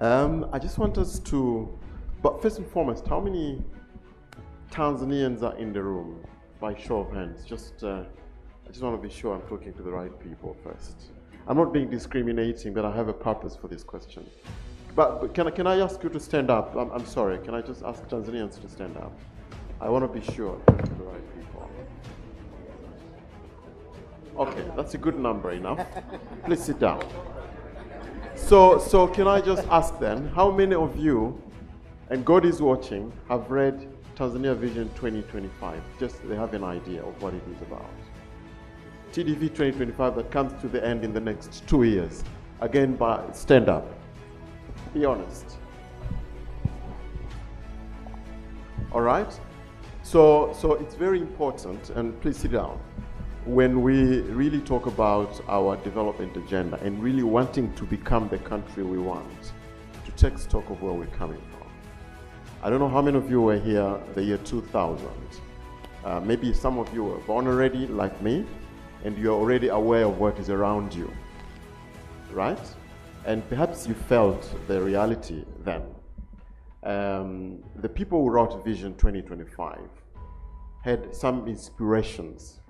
I just want us to, but first and foremost, how many Tanzanians are in the room? By show of hands. I just want to be sure I'm talking to the right people first. I'm not being discriminating, but I have a purpose for this question. But can I ask you to stand up? I'm sorry. Can I just ask Tanzanians to stand up? I want to be sure I'm talking to the right people. Okay, that's a good number enough. Please sit down. So can I just ask then, how many of you, and God is watching, have read Tanzania Vision 2025? Just they have an idea of what it is about. TDV 2025 that comes to the end in the next 2 years. Again, stand up. Be honest. All right? So it's very important, and please sit down, when we really talk about our development agenda and really wanting to become the country we want, to take stock of where we're coming from. I don't know how many of you were here the year 2000. Maybe some of you were born already, like me, and you're already aware of what is around you, right? And perhaps you felt the reality then. The people who wrote Vision 2025 had some inspirations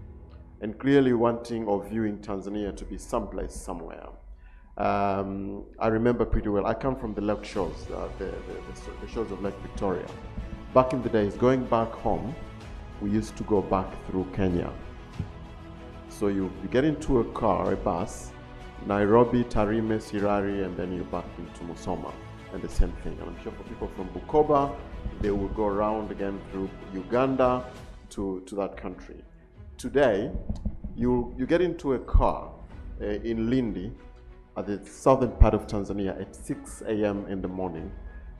and clearly wanting or viewing Tanzania to be someplace, somewhere. I remember pretty well, I come from the lake shores, the shores of Lake Victoria. Back in the days, going back home, we used to go back through Kenya. So you get into a car, a bus, Nairobi, Tarime, Sirari, and then you back into Musoma, and the same thing. And I'm sure for people from Bukoba, they will go around again through Uganda to that country. Today, you get into a car in Lindi, at the southern part of Tanzania, at 6 a.m. in the morning,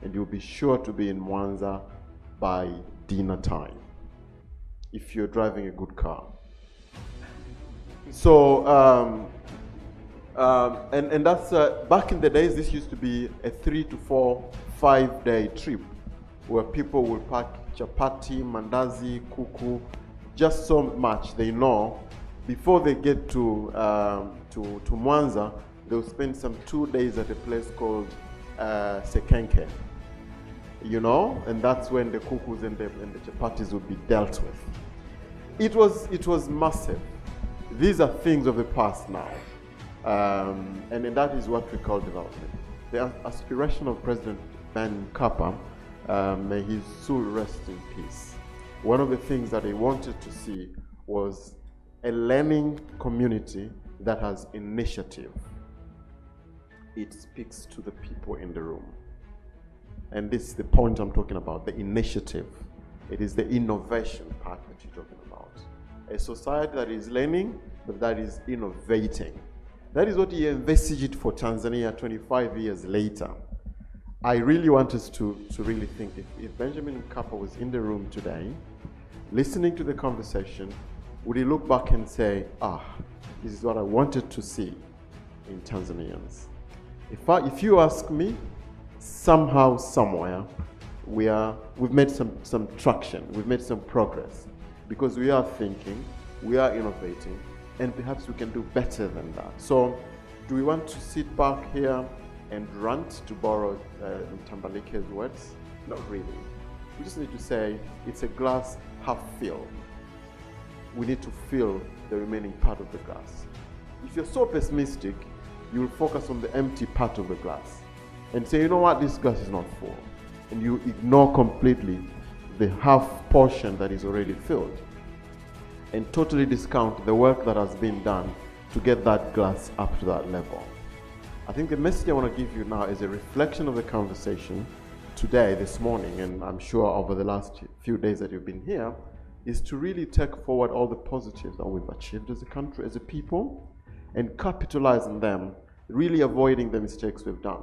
and you'll be sure to be in Mwanza by dinner time, if you're driving a good car. So, and that's, back in the days, this used to be a 3 to 4, 5-day trip, where people will pack chapati, mandazi, kuku, just so much they know. Before they get to Mwanza, they'll spend some 2 days at a place called Sekenke, you know, and that's when the kukus and the chapatis would be dealt with. It was massive. These are things of the past now, and that is what we call development. The aspiration of President Ben Mkapa, may his soul rest in peace. One of the things that he wanted to see was a learning community that has initiative. It speaks to the people in the room. And this is the point I'm talking about, the initiative. It is the innovation part that you're talking about. A society that is learning, but that is innovating. That is what he envisaged for Tanzania 25 years later. I really want us to really think, if Benjamin Mkapa was in the room today, listening to the conversation, would he look back and say, this is what I wanted to see in Tanzanians? If you ask me, somehow, somewhere, we've made some traction, we've made some progress, because we are thinking, we are innovating, and perhaps we can do better than that. So, do we want to sit back here and rant, to borrow Tambalike's words? Not really. We just need to say, it's a glass half filled. We need to fill the remaining part of the glass. If you're so pessimistic, you will focus on the empty part of the glass and say, you know what, this glass is not full. And you ignore completely the half portion that is already filled and totally discount the work that has been done to get that glass up to that level. I think the message I want to give you now is a reflection of the conversation today, this morning, and I'm sure over the last few days that you've been here, is to really take forward all the positives that we've achieved as a country, as a people, and capitalize on them, really avoiding the mistakes we've done.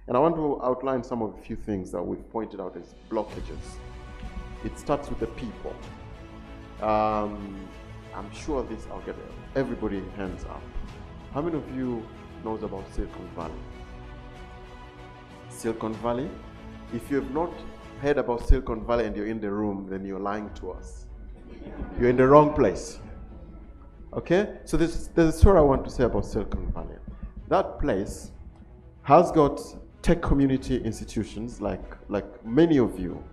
And I want to outline some of a few things that we've pointed out as blockages. It starts with the people. I'm sure I'll get everybody hands up. How many of you knows about Silicon Valley? Silicon Valley? If you have not heard about Silicon Valley and you're in the room, then you're lying to us. You're in the wrong place. Okay? So there's a story I want to say about Silicon Valley. That place has got tech community institutions, like many of you,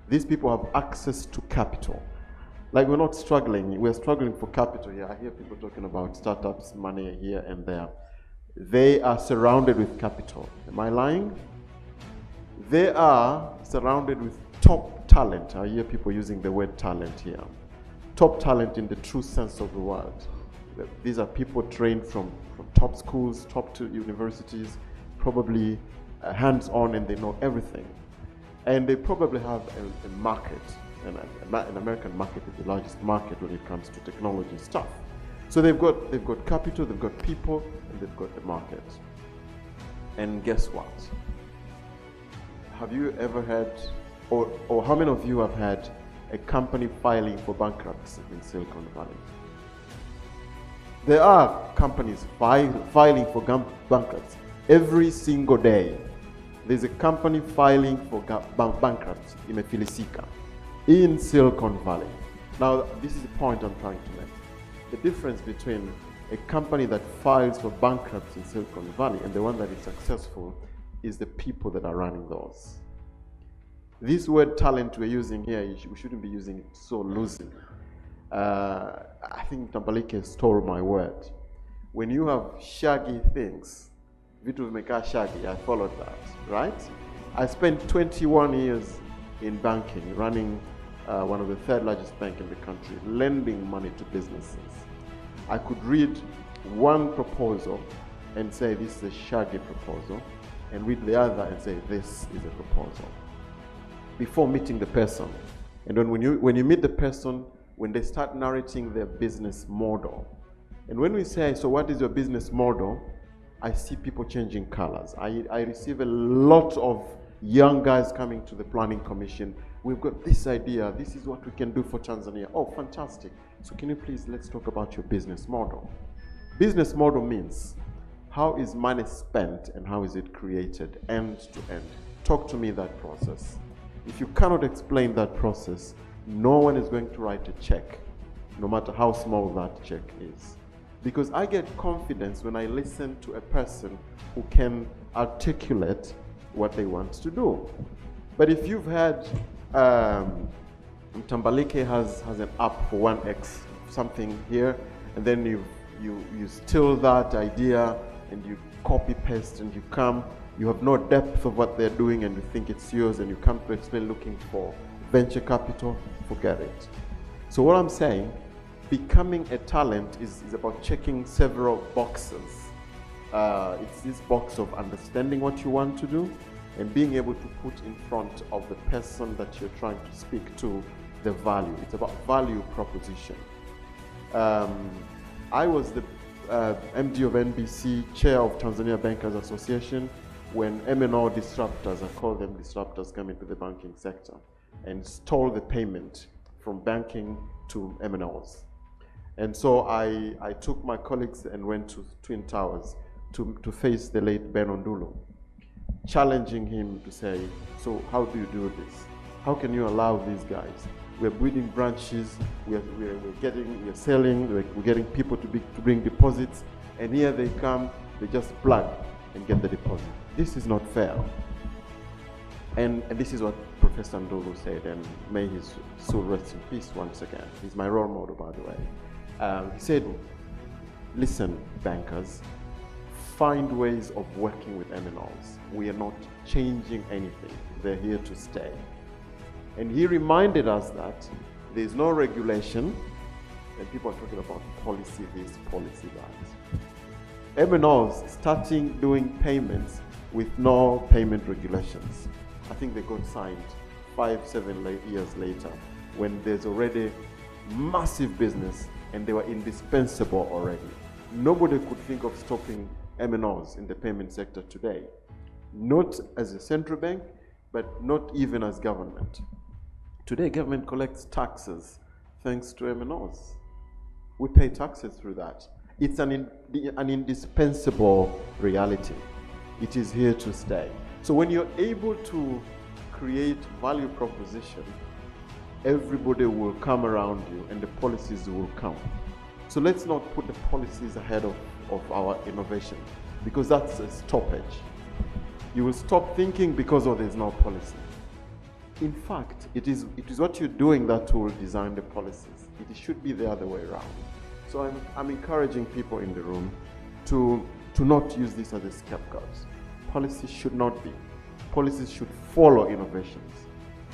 these people have access to capital. Like, we're not struggling, we're struggling for capital here. I hear people talking about startups, money here and there. They are surrounded with capital. Am I lying? They are surrounded with top talent. I hear people using the word talent here. Top talent in the true sense of the word. These are people trained from top schools, top universities, probably hands-on, and they know everything. And they probably have a market, and an American market is the largest market when it comes to technology stuff. So they've got capital, they've got people, and they've got the market. And guess what? Have you ever had, or how many of you have had a company filing for bankruptcy in Silicon Valley? There are companies filing for bankruptcy every single day. There's a company filing for bankruptcy, imefilisika, in Silicon Valley. Now, this is the point I'm trying to make. The difference between a company that files for bankruptcy in Silicon Valley and the one that is successful is the people that are running those. This word talent we're using here, we shouldn't be using it so loosely. I think Tambalike stole my word. When you have shaggy things, vitu vimeka shaggy, I followed that, right? I spent 21 years in banking, running one of the third largest banks in the country, lending money to businesses. I could read one proposal and say this is a shaggy proposal, and read the other and say this is a proposal, before meeting the person. And then when you meet the person, when they start narrating their business model, and when we say, so what is your business model? I see people changing colors. I receive a lot of young guys coming to the Planning Commission. We've got this idea. This is what we can do for Tanzania. Oh, fantastic. So can you please, let's talk about your business model. Business model means, how is money spent and how is it created end to end? Talk to me that process. If you cannot explain that process, no one is going to write a check, no matter how small that check is. Because I get confidence when I listen to a person who can articulate what they want to do. But if you've had, Tambalike has an app for 1x something here, and then you steal that idea and you copy paste and you have no depth of what they're doing and you think it's yours, and you come to explain looking for venture capital, forget it. So what I'm saying, becoming a talent is about checking several boxes. It's this box of understanding what you want to do and being able to put in front of the person that you're trying to speak to the value. It's about value proposition. I was the MD of NBC, chair of Tanzania Bankers Association, when MNO disruptors, I call them disruptors, come into the banking sector and stole the payment from banking to MNOs. And so I took my colleagues and went to Twin Towers to face the late Ben Ondulu, challenging him to say, so how do you do this? How can you allow these guys? We're building branches, we're selling, we're getting people to bring deposits, and here they come, they just plug and get the deposit. This is not fair. And this is what Professor Ndulu said, and may his soul rest in peace once again. He's my role model, by the way. He said, listen, bankers, find ways of working with MNOs. We are not changing anything. They're here to stay. And he reminded us that there's no regulation, and people are talking about policy this, policy that. MNOs starting doing payments with no payment regulations. I think they got signed 5-7 years later, when there's already massive business and they were indispensable already. Nobody could think of stopping MNOs in the payment sector today. Not as a central bank, but not even as government. Today, government collects taxes thanks to MNOs. We pay taxes through that. It's an indispensable reality. It is here to stay. So when you're able to create value proposition, everybody will come around you and the policies will come. So let's not put the policies ahead of our innovation, because that's a stoppage. You will stop thinking because, oh, there's no policy. In fact, it is what you're doing that will design the policies. It should be the other way around. So I'm encouraging people in the room to not use this as a scapegoat. Policies should not be. Policies should follow innovations.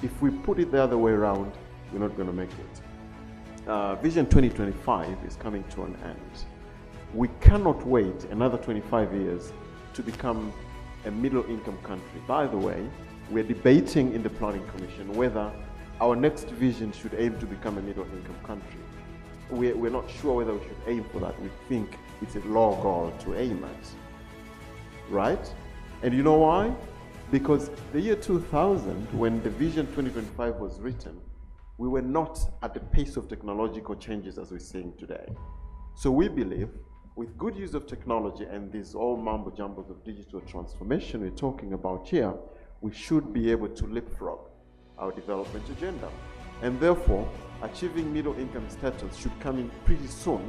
If we put it the other way around, we're not going to make it. Vision 2025 is coming to an end. We cannot wait another 25 years to become a middle-income country. By the way, we're debating in the Planning Commission whether our next vision should aim to become a middle-income country. We're not sure whether we should aim for that. We think it's a low goal to aim at, right? And you know why? Because the year 2000, when the Vision 2025 was written, we were not at the pace of technological changes as we're seeing today. So we believe, with good use of technology and these all mumbo jumbles of digital transformation we're talking about here, we should be able to leapfrog our development agenda. And therefore, achieving middle income status should come in pretty soon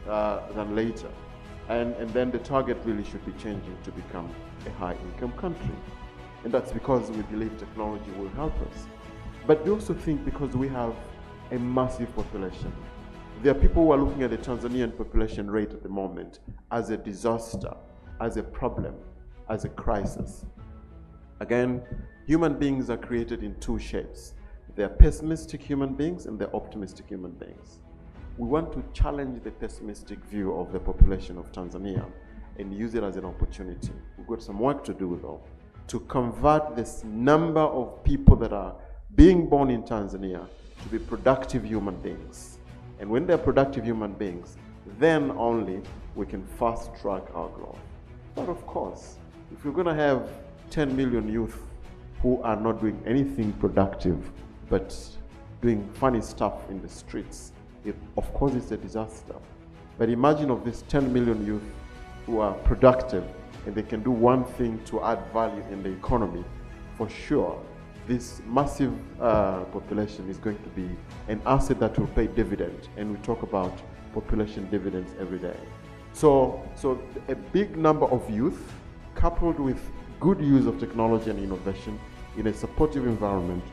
than later. And then the target really should be changing to become a high income country. And that's because we believe technology will help us. But we also think because we have a massive population. There are people who are looking at the Tanzanian population rate at the moment as a disaster, as a problem, as a crisis. Again, human beings are created in two shapes. They're pessimistic human beings and they're optimistic human beings. We want to challenge the pessimistic view of the population of Tanzania and use it as an opportunity. We've got some work to do though, to convert this number of people that are being born in Tanzania to be productive human beings. And when they're productive human beings, then only we can fast track our growth. But of course, if we're going to have 10 million youth who are not doing anything productive, but doing funny stuff in the streets, of course it's a disaster. But imagine of these 10 million youth who are productive and they can do one thing to add value in the economy, for sure, this massive population is going to be an asset that will pay dividend, and we talk about population dividends every day. So a big number of youth, coupled with good use of technology and innovation in a supportive environment,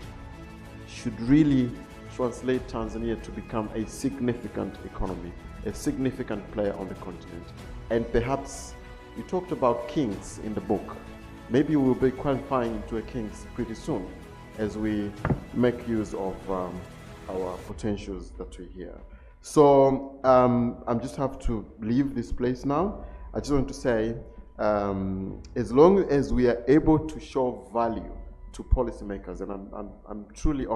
should really translate Tanzania to become a significant economy, a significant player on the continent. And perhaps, you talked about kings in the book. Maybe we'll be qualifying into a kings pretty soon as we make use of our potentials that we hear. So I just have to leave this place now. I just want to say, as long as we are able to show value to policymakers, and I'm truly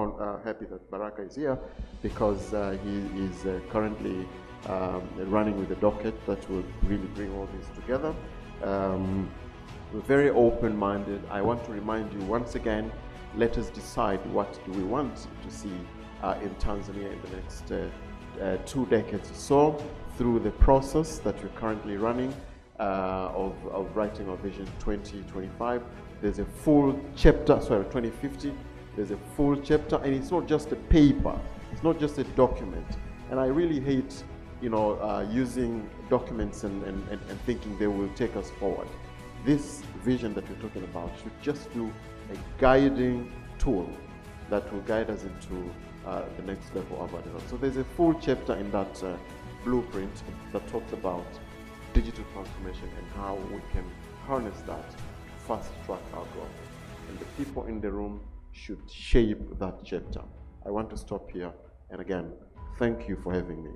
happy that Baraka is here because he is currently running with a docket that will really bring all this together. We're very open-minded. I want to remind you once again, let us decide what do we want to see in Tanzania in the next 2 decades or so through the process that we're currently running of writing our Vision 2025. There's a full chapter, 2050, there's a full chapter, and it's not just a paper, it's not just a document. And I really hate, using documents and thinking they will take us forward. This vision that we're talking about should just do a guiding tool that will guide us into the next level of our development. So there's a full chapter in that blueprint that talks about digital transformation and how we can harness that to fast track our growth. And the people in the room should shape that chapter. I want to stop here, and again, thank you for having me.